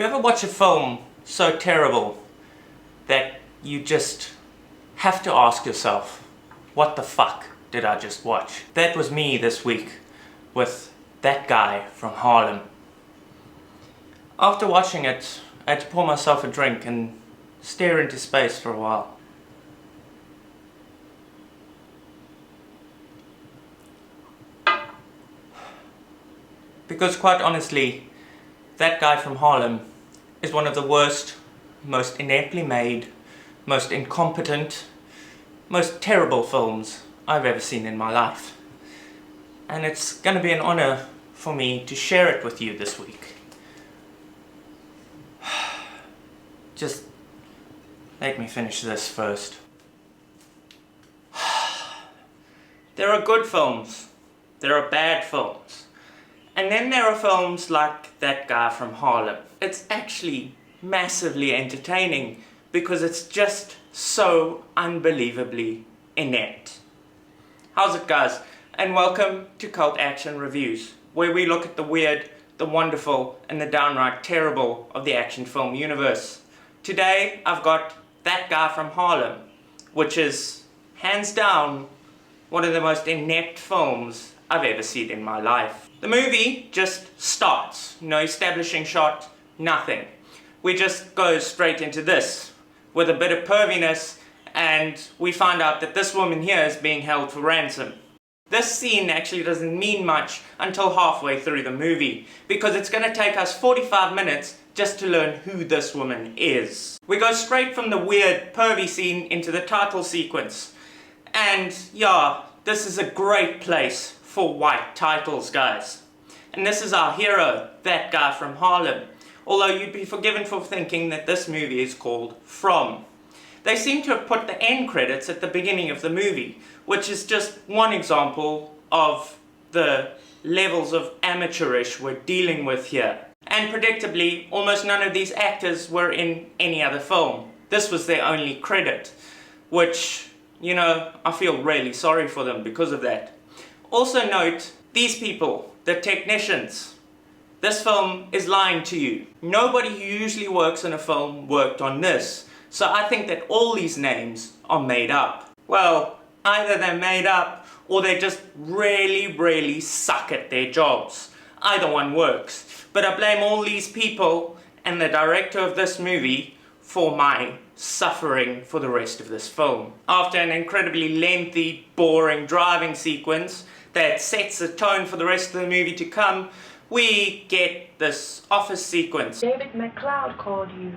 You ever watch a film so terrible that you just have to ask yourself, what the fuck did I just watch? That was me this week with That Guy From Harlem. After watching it, I had to pour myself a drink and stare into space for a while. Because quite honestly, That Guy From Harlem is one of the worst, most ineptly made, most incompetent, most terrible films I've ever seen in my life. And it's going to be an honor for me to share it with you this week. Just let me finish this first. There are good films, there are bad films, and then there are films like That Guy From Harlem. It's actually massively entertaining because it's just so unbelievably inept. How's it, guys? And welcome to Cult Action Reviews, where we look at the weird, the wonderful, and the downright terrible of the action film universe. Today, I've got That Guy From Harlem, which is, hands down, one of the most inept films I've ever seen in my life. The movie just starts, no establishing shot, nothing. We just go straight into this, with a bit of perviness, and we find out that this woman here is being held for ransom. This scene actually doesn't mean much until halfway through the movie, because it's going to take us 45 minutes just to learn who this woman is. We go straight from the weird pervy scene into the title sequence. And yeah, this is a great place for white titles, guys. And this is our hero, That Guy From Harlem. Although you'd be forgiven for thinking that this movie is called From. They seem to have put the end credits at the beginning of the movie, which is just one example of the levels of amateurish we're dealing with here. And predictably, almost none of these actors were in any other film. This was their only credit, which, you know, I feel really sorry for them because of that. Also note, these people, the technicians, this film is lying to you. Nobody who usually works in a film worked on this, so I think that all these names are made up. Well, either they're made up or they just really suck at their jobs. Either one works. But I blame all these people and the director of this movie for my suffering for the rest of this film. After an incredibly lengthy, boring driving sequence that sets the tone for the rest of the movie to come, we get this office sequence. David McLeod called you.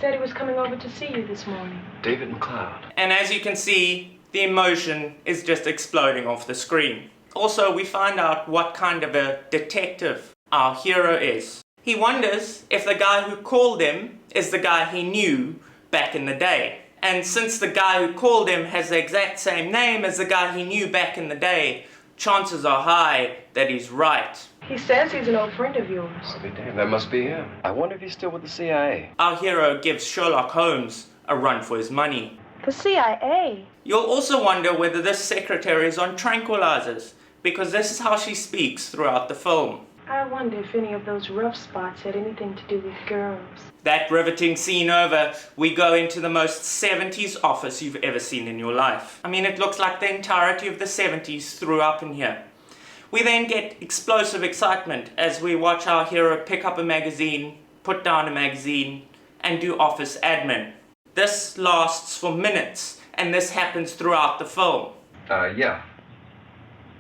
Said he was coming over to see you this morning. David McLeod. And as you can see, the emotion is just exploding off the screen. Also, we find out what kind of a detective our hero is. He wonders if the guy who called him is the guy he knew back in the day. And since the guy who called him has the exact same name as the guy he knew back in the day, chances are high that he's right. He says he's an old friend of yours. I'll be damned, that must be him. I wonder if he's still with the CIA. Our hero gives Sherlock Holmes a run for his money. The CIA? You'll also wonder whether this secretary is on tranquilizers, because this is how she speaks throughout the film. I wonder if any of those rough spots had anything to do with girls. That riveting scene over, we go into the most 70s office you've ever seen in your life. I mean, it looks like the entirety of the 70s threw up in here. We then get explosive excitement as we watch our hero pick up a magazine, put down a magazine, and do office admin. This lasts for minutes, and this happens throughout the film. Yeah.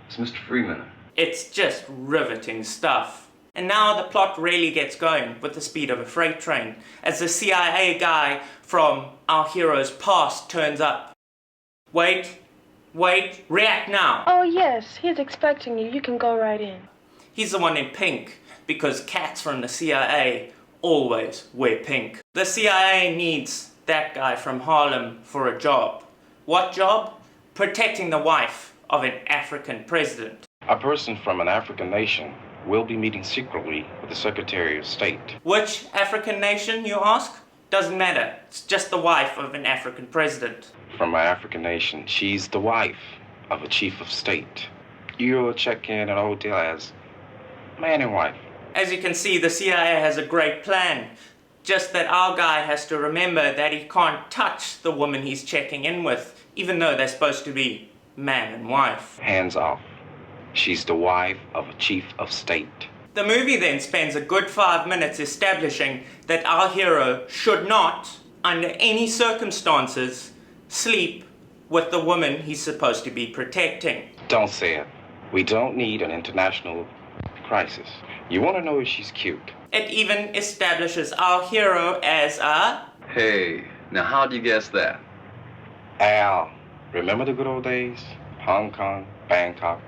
It's Mr. Freeman. It's just riveting stuff. And now the plot really gets going with the speed of a freight train, as the CIA guy from our hero's past turns up. Wait, react now. Oh yes, he's expecting you. You can go right in. He's the one in pink, because cats from the CIA always wear pink. The CIA needs That Guy From Harlem for a job. What job? Protecting the wife of an African president. A person from an African nation will be meeting secretly with the Secretary of State. Which African nation, you ask? Doesn't matter. It's just the wife of an African president. From an African nation, she's the wife of a chief of state. You'll check in at a hotel as man and wife. As you can see, the CIA has a great plan. just that our guy has to remember that he can't touch the woman he's checking in with, even though they're supposed to be man and wife. Hands off. She's the wife of a chief of state. The movie then spends a good 5 minutes establishing that our hero should not, under any circumstances, sleep with the woman he's supposed to be protecting. Don't say it. We don't need an international crisis. You want to know if she's cute? It even establishes our hero as a... Hey, now how'd you guess that? Al, remember the good old days? Hong Kong, Bangkok,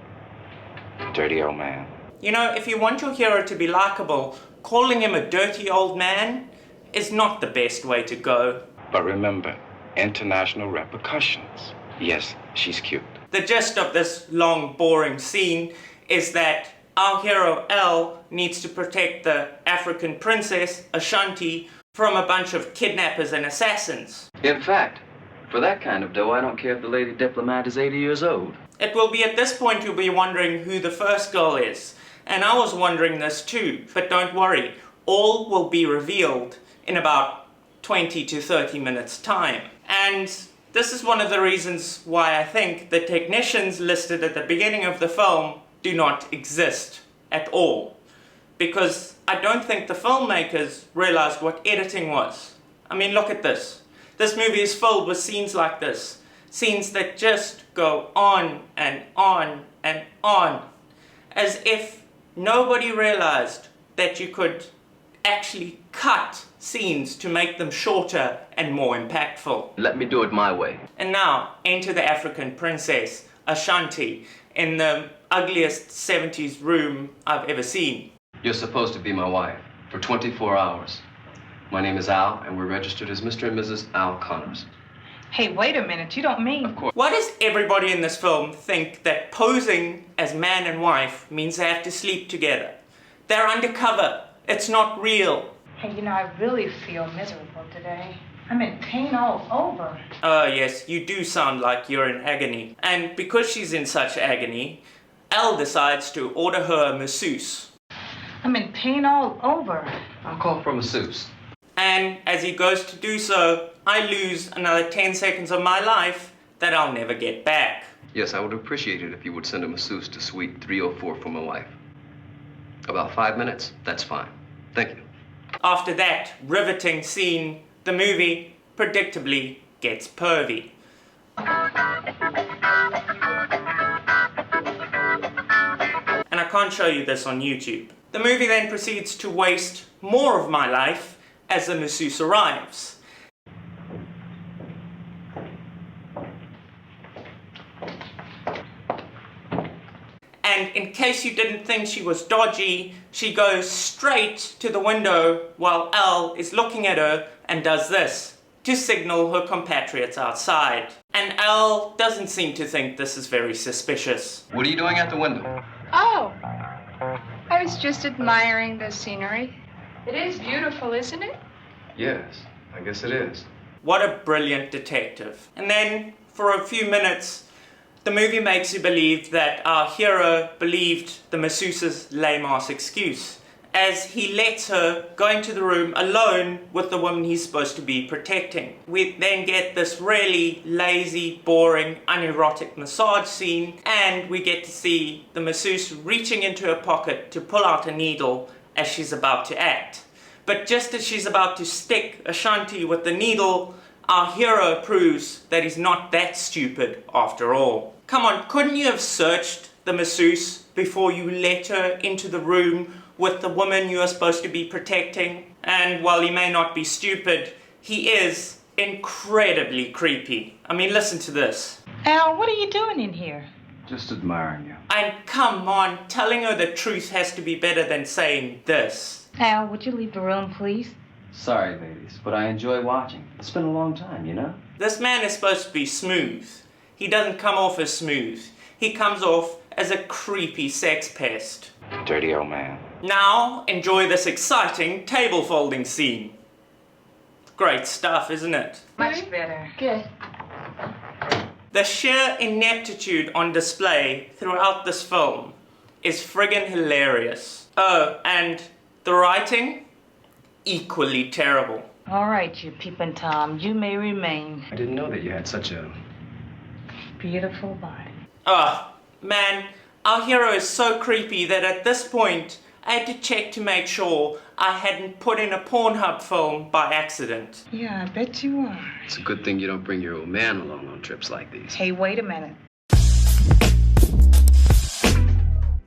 dirty old man. You know, if you want your hero to be likable, calling him a dirty old man is not the best way to go. But remember, international repercussions. Yes, she's cute. The gist of this long, boring scene is that our hero, L, needs to protect the African princess, Ashanti, from a bunch of kidnappers and assassins. In fact, for that kind of dough, I don't care if the lady diplomat is 80 years old. It will be at this point you'll be wondering who the first girl is. And I was wondering this too, but don't worry, all will be revealed in about 20 to 30 minutes time. And this is one of the reasons why I think the technicians listed at the beginning of the film do not exist at all. Because I don't think the filmmakers realized what editing was. I mean, look at this. This movie is filled with scenes like this. Scenes that just go on and on and on. As if nobody realized that you could actually cut scenes to make them shorter and more impactful. Let me do it my way. And now, enter the African princess, Ashanti, in the ugliest 70s room I've ever seen. You're supposed to be my wife for 24 hours. My name is Al, and we're registered as Mr. and Mrs. Al Connors. Hey, wait a minute, you don't mean... Of course. Why does everybody in this film think that posing as man and wife means they have to sleep together? They're undercover. It's not real. Hey, you know, I really feel miserable today. I'm in pain all over. Oh yes, you do sound like you're in agony. And because she's in such agony, Elle decides to order her a masseuse. I'm in pain all over. I'll call for a masseuse. And as he goes to do so, I lose another 10 seconds of my life that I'll never get back. Yes, I would appreciate it if you would send a masseuse to suite 304 for my wife. About 5 minutes, that's fine. Thank you. After that riveting scene, the movie predictably gets pervy. And I can't show you this on YouTube. The movie then proceeds to waste more of my life as the masseuse arrives. And in case you didn't think she was dodgy, she goes straight to the window while Al is looking at her and does this to signal her compatriots outside. And Al doesn't seem to think this is very suspicious. What are you doing at the window? Oh, I was just admiring the scenery. It is beautiful, isn't it? Yes, I guess it is. What a brilliant detective. And then, for a few minutes, the movie makes you believe that our hero believed the masseuse's lame-ass excuse, as he lets her go into the room alone with the woman he's supposed to be protecting. We then get this really lazy, boring, unerotic massage scene, and we get to see the masseuse reaching into her pocket to pull out a needle as she's about to act. But just as she's about to stick Ashanti with the needle, our hero proves that he's not that stupid after all. Come on, couldn't you have searched the masseuse before you let her into the room with the woman you are supposed to be protecting? And while he may not be stupid, he is incredibly creepy. I mean, listen to this. Al, what are you doing in here? Just admiring you. And come on, telling her the truth has to be better than saying this. Al, would you leave the room, please? Sorry, ladies, but I enjoy watching. It's been a long time, you know? This man is supposed to be smooth. He doesn't come off as smooth. He comes off as a creepy sex pest. Dirty old man. Now, enjoy this exciting table folding scene. Great stuff, isn't it? Much better. Good. The sheer ineptitude on display throughout this film is friggin' hilarious. Oh, and the writing? equally terrible. All right, you peeping Tom, you may remain. I didn't know that you had such a... Beautiful body. Oh, man, our hero is so creepy that at this point, I had to check to make sure I hadn't put in a Pornhub film by accident. Yeah, I bet you are. It's a good thing you don't bring your old man along on trips like these. Hey, wait a minute.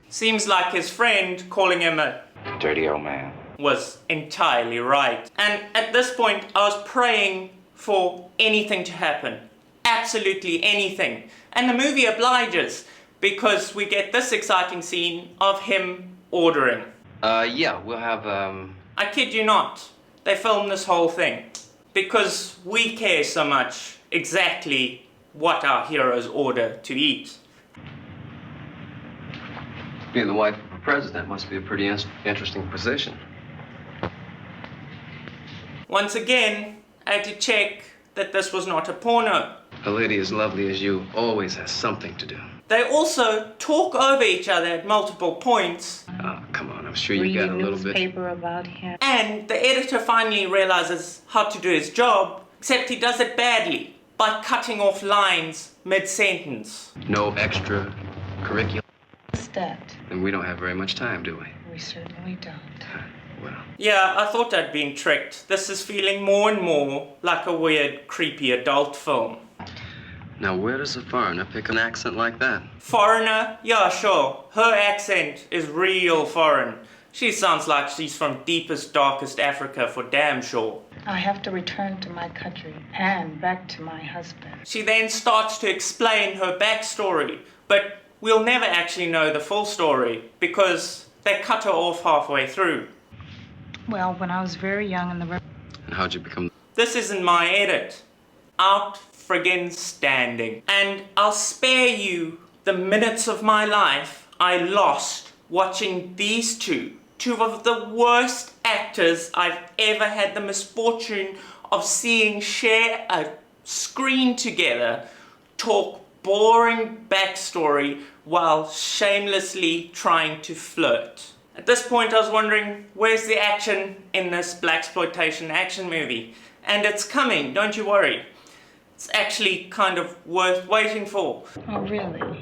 Seems like his friend calling him a Dirty old man. was entirely right. And at this point, I was praying for anything to happen. Absolutely anything. And the movie obliges, because we get this exciting scene of him ordering. Yeah, we'll have, I kid you not, they filmed this whole thing because we care so much exactly what our heroes order to eat. Being the wife of a president must be a pretty interesting position. Once again, I had to check that this was not a porno. A lady as lovely as you always has something to do. They also talk over each other at multiple points. Oh, come on, I'm sure you got a little bit... newspaper about him. And the editor finally realizes how to do his job, except he does it badly by cutting off lines mid-sentence. No extra curriculum. What's that? And we don't have very much time, do we? We certainly don't. Well, Yeah, I thought I'd been tricked. This is feeling more and more like a weird, creepy adult film. now where does a foreigner pick an accent like that? Foreigner? Yeah, sure. Her accent is real foreign. She sounds like she's from deepest, darkest Africa for damn sure. I have to return to my country and back to my husband. She then starts to explain her backstory, but we'll never actually know the full story because they cut her off halfway through. Well, when I was very young in the... And how'd you become... This isn't my edit. Out friggin' standing. And I'll spare you the minutes of my life I lost watching these two of the worst actors I've ever had the misfortune of seeing share a screen together, talk boring backstory while shamelessly trying to flirt. At this point I was wondering, where's the action in this Blaxploitation action movie? And it's coming, don't you worry. It's actually kind of worth waiting for. Oh, really?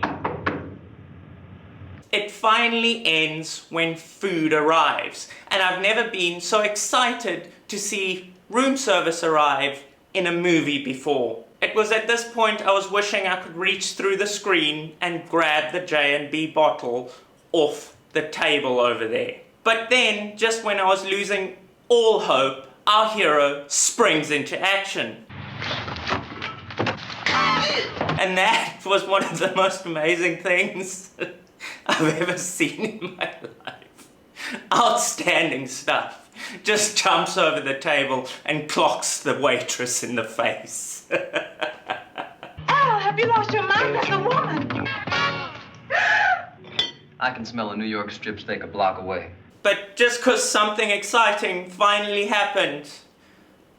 It finally ends when food arrives, and I've never been so excited to see room service arrive in a movie before. It was at this point I was wishing I could reach through the screen and grab the J&B bottle off the table over there. But then, just when I was losing all hope, our hero springs into action. And that was one of the most amazing things I've ever seen in my life. Outstanding stuff. Just jumps over the table and clocks the waitress in the face. Al, have you lost your mind? That's a woman. I can smell a New York strip steak a block away. But just because something exciting finally happened,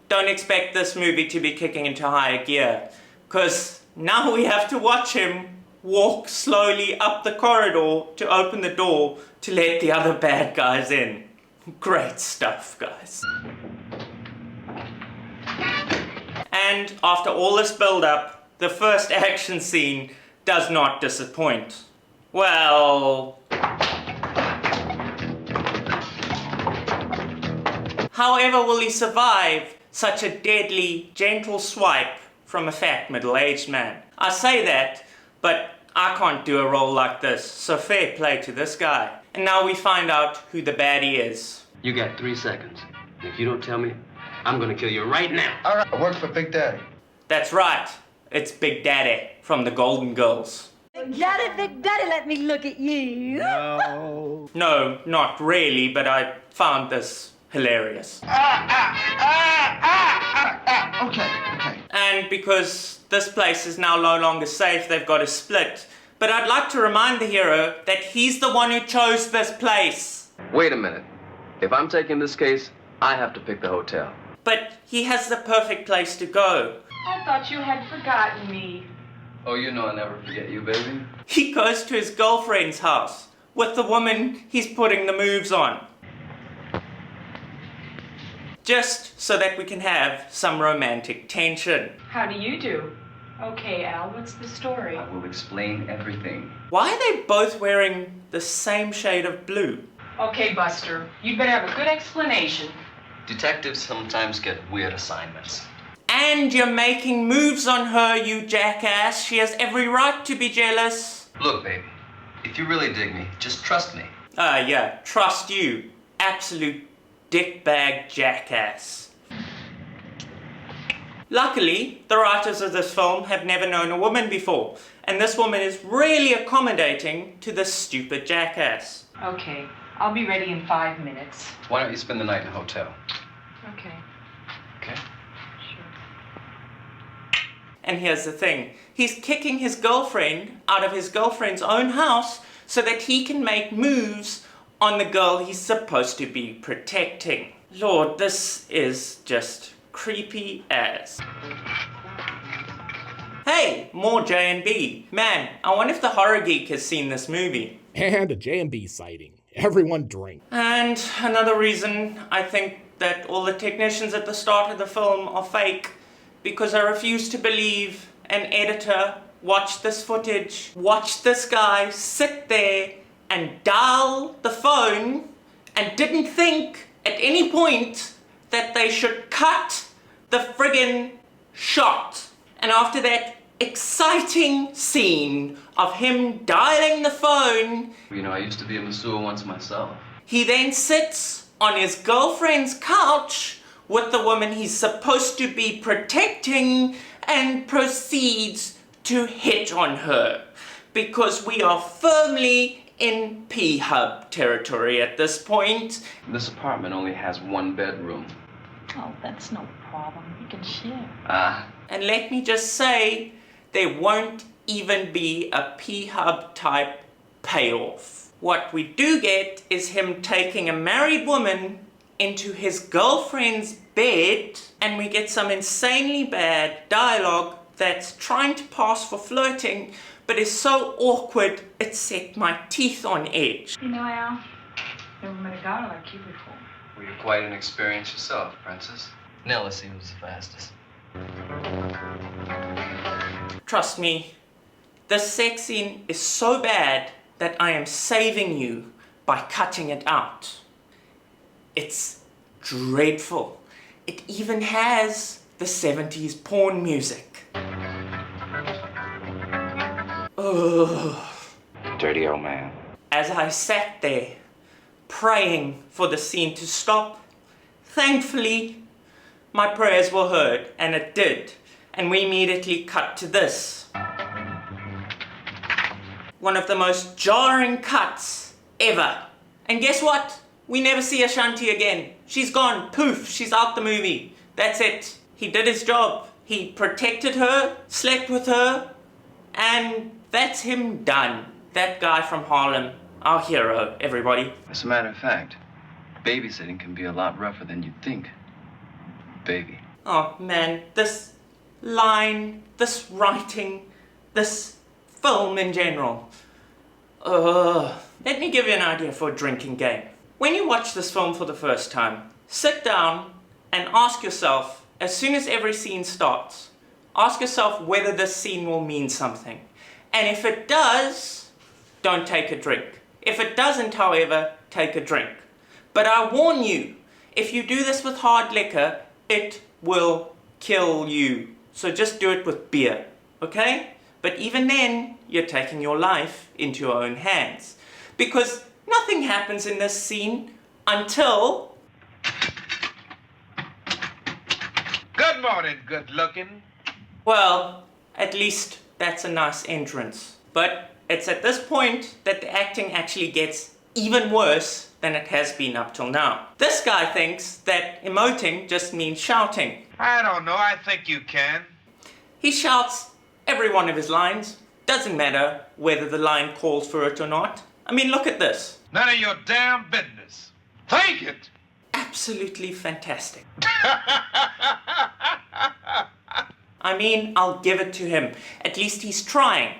don't expect this movie to be kicking into higher gear. Because now we have to watch him walk slowly up the corridor to open the door to let the other bad guys in. Great stuff, guys. And after all this build-up, the first action scene does not disappoint. Well... However will he survive such a deadly, gentle swipe from a fat, middle-aged man? I say that, but I can't do a role like this, so fair play to this guy. And now we find out who the baddie is. You got 3 seconds. If you don't tell me, I'm gonna kill you right now. All right, I work for Big Daddy. That's right, it's Big Daddy from the Golden Girls. Big Daddy, let me look at you. No. No, not really, but I found this hilarious. Okay. And because this place is now no longer safe, they've got to split. But I'd like to remind the hero that he's the one who chose this place. Wait a minute. If I'm taking this case, I have to pick the hotel. But he has the perfect place to go. I thought you had forgotten me. Oh, you know I never forget you, baby. He goes to his girlfriend's house with the woman he's putting the moves on. just so that we can have some romantic tension. How do you do? Okay, Al, what's the story? I will explain everything. Why are they both wearing the same shade of blue? Okay, Buster, you'd better have a good explanation. Detectives sometimes get weird assignments. And you're making moves on her, you jackass. She has every right to be jealous. Look, baby, if you really dig me, just trust me. Yeah, trust you. Absolute dickbag jackass. Luckily, the writers of this film have never known a woman before, and this woman is really accommodating to this stupid jackass. Okay, I'll be ready in 5 minutes. Why don't you spend the night in a hotel? Okay, Okay? sure. And here's the thing, he's kicking his girlfriend out of his girlfriend's own house so that he can make moves on the girl he's supposed to be protecting. Lord, this is just creepy as. Hey, more J&B. Man, I wonder if the horror geek has seen this movie. And a J&B sighting. Everyone drink. And another reason I think that all the technicians at the start of the film are fake, because I refuse to believe an editor watched this footage, watched this guy sit there and dial the phone and didn't think at any point that they should cut the friggin' shot. And after that exciting scene of him dialing the phone, You know, I used to be a masseur once myself. he then sits on his girlfriend's couch with the woman he's supposed to be protecting and proceeds to hit on her. Because we are firmly in P-Hub territory at this point. This apartment only has one bedroom. Oh, that's no problem. You can share. And let me just say, there won't even be a P-Hub type payoff. What we do get is him taking a married woman into his girlfriend's bed, and we get some insanely bad dialogue that's trying to pass for flirting, but is so awkward it set my teeth on edge. You know, Al, never met a guy like you before. Well, you're quite an experience yourself, Princess. Now let's see who's the fastest. Trust me, this sex scene is so bad that I am saving you by cutting it out. It's dreadful. It even has the 70s porn music. Ugh. Dirty old man. As I sat there, praying for the scene to stop, thankfully, my prayers were heard, and it did, and we immediately cut to this. One of the most jarring cuts ever. And guess what? We never see Ashanti again. She's gone. Poof, she's out the movie. That's it. He did his job. He protected her, slept with her, and that's him done. That guy from Harlem, our hero, everybody. As a matter of fact, babysitting can be a lot rougher than you'd think. Baby. Oh man, this line, this writing, this film in general. Let me give you an idea for a drinking game. When you watch this film for the first time, sit down and ask yourself, as soon as every scene starts, ask yourself whether this scene will mean something. And if it does, don't take a drink. If it doesn't, however, take a drink. But I warn you, if you do this with hard liquor, it will kill you. So just do it with beer, okay? But even then, you're taking your life into your own hands. Because nothing happens in this scene until... Good morning, good looking. Well, at least that's a nice entrance. But it's at this point that the acting actually gets even worse than it has been up till now. This guy thinks that emoting just means shouting. I don't know, I think you can. He shouts every one of his lines. Doesn't matter whether the line calls for it or not. I mean, look at this. None of your damn business. Take it! Absolutely fantastic. I mean, I'll give it to him. At least he's trying,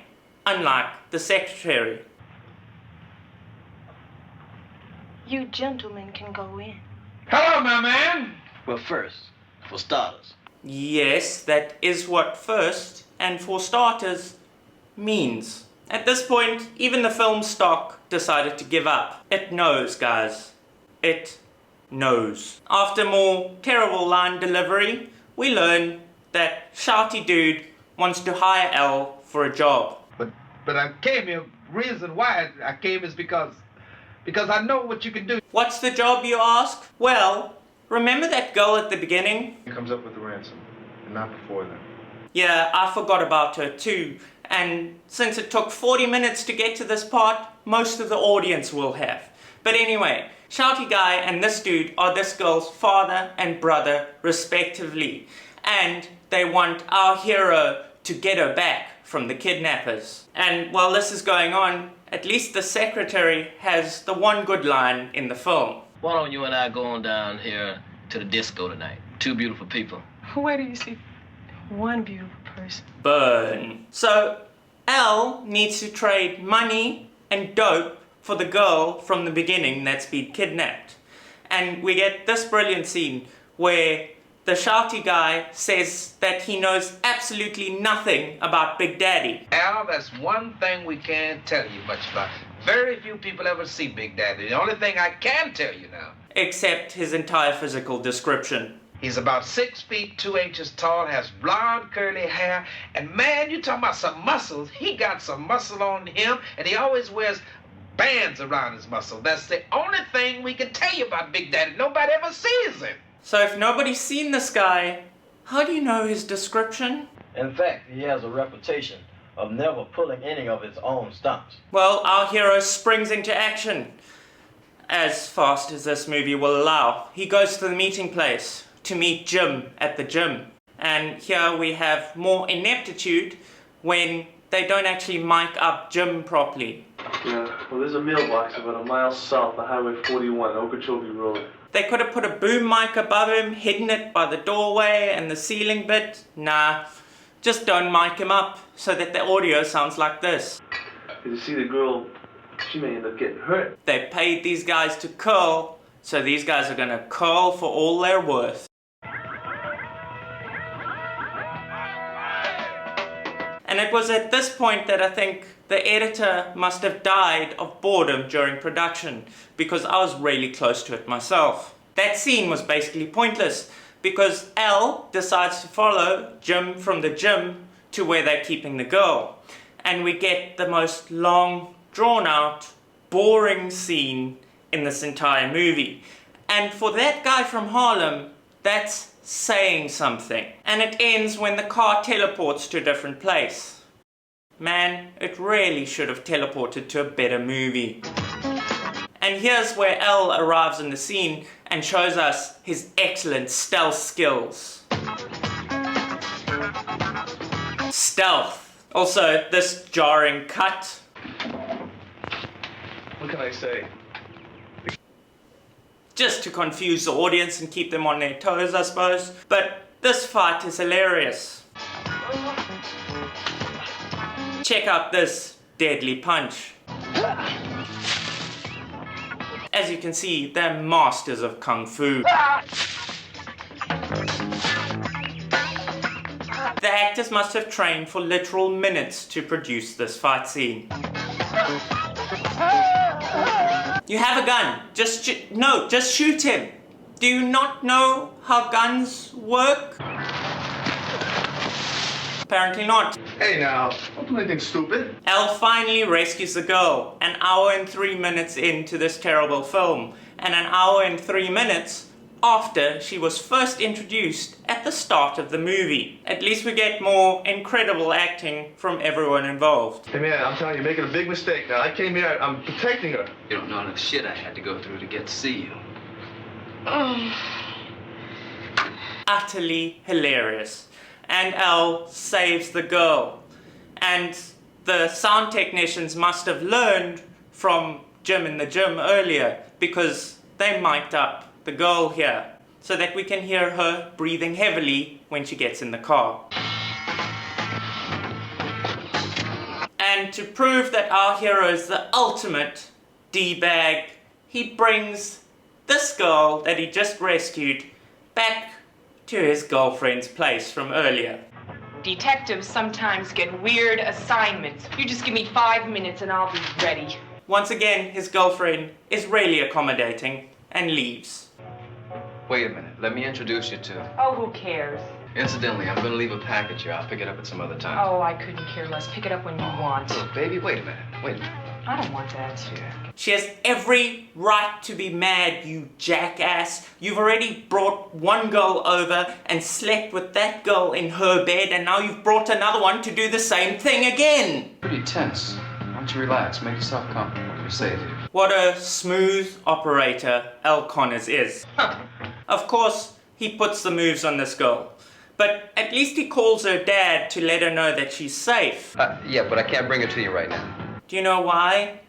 unlike the secretary. You gentlemen can go in. Hello, my man. Well, first, for starters. Yes, that is what first, and for starters, means. At this point, even the film stock decided to give up. It knows, guys. It knows. After more terrible line delivery, we learn that Shouty Dude wants to hire L for a job. But I came here, reason why I came is because I know what you can do. What's the job, you ask? Well, remember that girl at the beginning? He comes up with the ransom, and not before then. Yeah, I forgot about her too. And since it took 40 minutes to get to this part, most of the audience will have. But anyway, Shouty Guy and this dude are this girl's father and brother, respectively. And they want our hero to get her back from the kidnappers. And while this is going on, at least the secretary has the one good line in the film. Why don't you and I go on down here to the disco tonight? Two beautiful people. Where do you see one beautiful person? Burn. So, L needs to trade money and dope for the girl from the beginning that's been kidnapped. And we get this brilliant scene where the Shouty Guy says that he knows absolutely nothing about Big Daddy. Al, that's one thing we can't tell you much about. Very few people ever see Big Daddy. The only thing I can tell you now. Except his entire physical description. He's about 6 feet 2 inches tall, has blonde curly hair, and man, you talking about some muscles. He got some muscle on him, and he always wears bands around his muscle. That's the only thing we can tell you about Big Daddy. Nobody ever sees him. So if nobody's seen this guy, how do you know his description? In fact, he has a reputation of never pulling any of his own stunts. Well, our hero springs into action as fast as this movie will allow. He goes to the meeting place to meet Jim at the gym. And here we have more ineptitude when they don't actually mic up Jim properly. Yeah, well, there's a mailbox about a mile south of Highway 41, Okeechobee Road. They could have put a boom mic above him, hidden it by the doorway and the ceiling bit. Nah, just don't mic him up so that the audio sounds like this. You see the girl, she may end up getting hurt. They paid these guys to curl, so these guys are gonna curl for all they're worth. And it was at this point that I think the editor must have died of boredom during production, because I was really close to it myself. That scene was basically pointless, because L decides to follow Jim from the gym to where they're keeping the girl. And we get the most long, drawn out, boring scene in this entire movie. And for that guy from Harlem, that's saying something. And it ends when the car teleports to a different place. Man, it really should have teleported to a better movie. And here's where L arrives in the scene and shows us his excellent stealth skills. Stealth. Also, this jarring cut. What can I say? Just to confuse the audience and keep them on their toes, I suppose. But this fight is hilarious. Check out this deadly punch. As you can see, they're masters of Kung Fu. The actors must have trained for literal minutes to produce this fight scene. You have a gun. Just shoot him. Do you not know how guns work? Apparently not. Hey now, don't do anything stupid. L finally rescues the girl, an hour and 3 minutes into this terrible film, and an hour and 3 minutes after she was first introduced at the start of the movie. At least we get more incredible acting from everyone involved. Hey man, I'm telling you, you're making a big mistake now. I came here, I'm protecting her. You don't know the shit I had to go through to get to see you. Utterly hilarious. And L saves the girl. And the sound technicians must have learned from Jim in the gym earlier, because they mic'd up the girl here so that we can hear her breathing heavily when she gets in the car. And to prove that our hero is the ultimate D-bag, he brings this girl that he just rescued back to his girlfriend's place from earlier. Detectives sometimes get weird assignments. You just give me 5 minutes and I'll be ready. Once again, his girlfriend is really accommodating and leaves. Wait a minute. Let me introduce you to... Oh, who cares? Incidentally, I'm going to leave a package here. I'll pick it up at some other time. Oh, I couldn't care less. Pick it up when you want. Look, baby, wait a minute. Wait a minute. I don't want that. She has every right to be mad, you jackass. You've already brought one girl over and slept with that girl in her bed, and now you've brought another one to do the same thing again. Pretty tense. Why don't you relax? Make yourself comfortable. You're safe here. What a smooth operator Al Connors is. Of course, he puts the moves on this girl. But at least he calls her dad to let her know that she's safe. Yeah, but I can't bring her to you right now. Do you know why?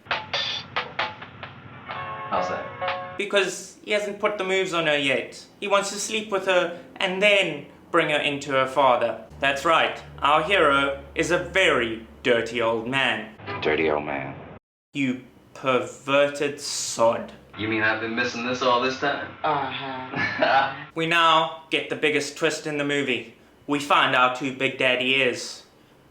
How's that? Because he hasn't put the moves on her yet. He wants to sleep with her and then bring her into her father. That's right, our hero is a very dirty old man. Dirty old man. You perverted sod. You mean I've been missing this all this time? Uh-huh. We now get the biggest twist in the movie. We find out who Big Daddy is.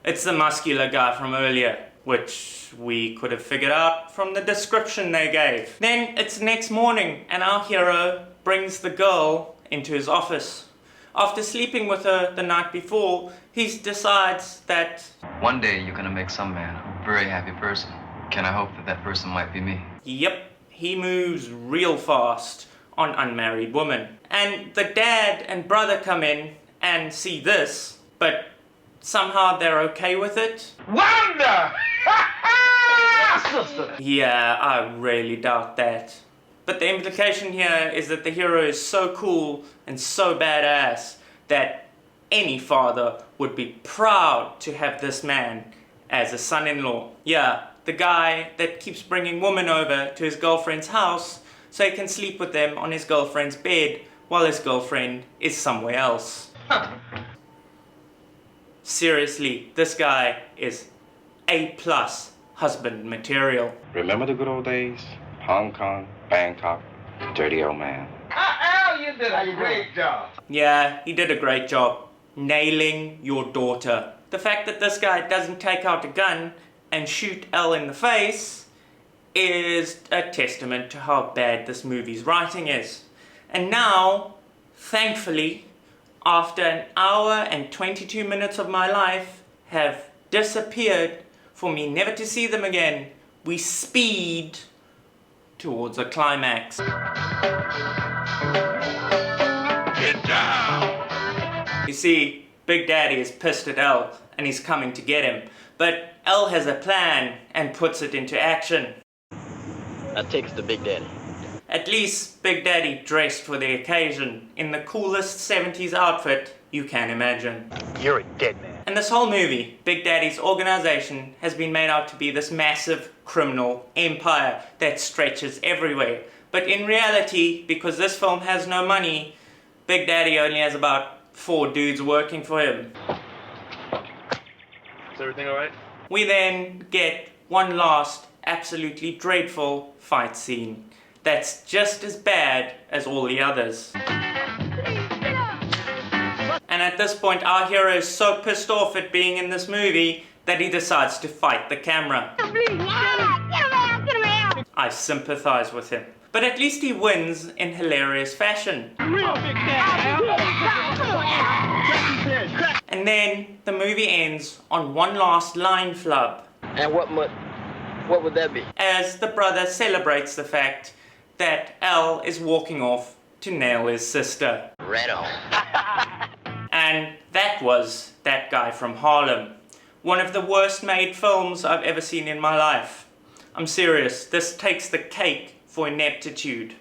It's the muscular guy from earlier, which we could have figured out from the description they gave. Then it's next morning and our hero brings the girl into his office. After sleeping with her the night before, he decides that one day you're gonna make some man a very happy person. Can I hope that that person might be me? Yep, he moves real fast on unmarried women. And the dad and brother come in and see this, but somehow they're okay with it. Wonder! Yeah, I really doubt that. But the implication here is that the hero is so cool and so badass that any father would be proud to have this man as a son-in-law. Yeah, the guy that keeps bringing women over to his girlfriend's house so he can sleep with them on his girlfriend's bed while his girlfriend is somewhere else. Seriously, this guy is A+ husband material. Remember the good old days? Hong Kong, Bangkok, dirty old man. Al, you did a great job. Yeah, he did a great job nailing your daughter. The fact that this guy doesn't take out a gun and shoot Elle in the face is a testament to how bad this movie's writing is. And now, thankfully, after an hour and 22 minutes of my life have disappeared for me never to see them again, we speed towards a climax. Get down! You see, Big Daddy is pissed at Elle and he's coming to get him. But Elle has a plan and puts it into action. That takes the Big Daddy. At least Big Daddy dressed for the occasion in the coolest 70s outfit you can imagine. You're a dead man. And this whole movie, Big Daddy's organization has been made out to be this massive criminal empire that stretches everywhere. But in reality, because this film has no money, Big Daddy only has about 4 dudes working for him. Is everything alright? We then get one last absolutely dreadful fight scene that's just as bad as all the others. And at this point our hero is so pissed off at being in this movie that he decides to fight the camera. I sympathize with him. But at least he wins in hilarious fashion. And then the movie ends on one last line flub. And what would that be? As the brother celebrates the fact that Elle is walking off to nail his sister. Right on. And that was That Guy from Harlem. One of the worst made films I've ever seen in my life. I'm serious, this takes the cake for ineptitude.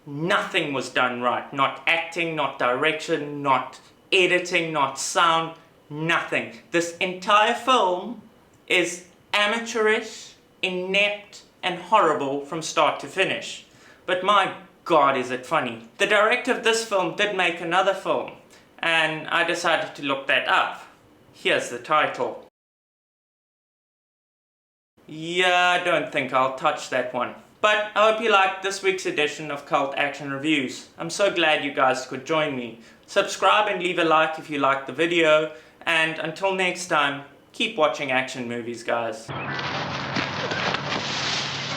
Nothing was done right. Not acting, not direction, not editing, not sound, nothing. This entire film is amateurish, inept, and horrible from start to finish. But my God, is it funny. The director of this film did make another film, and I decided to look that up. Here's the title. Yeah, I don't think I'll touch that one. But I hope you liked this week's edition of Cult Action Reviews. I'm so glad you guys could join me. Subscribe and leave a like if you liked the video, and until next time, keep watching action movies, guys.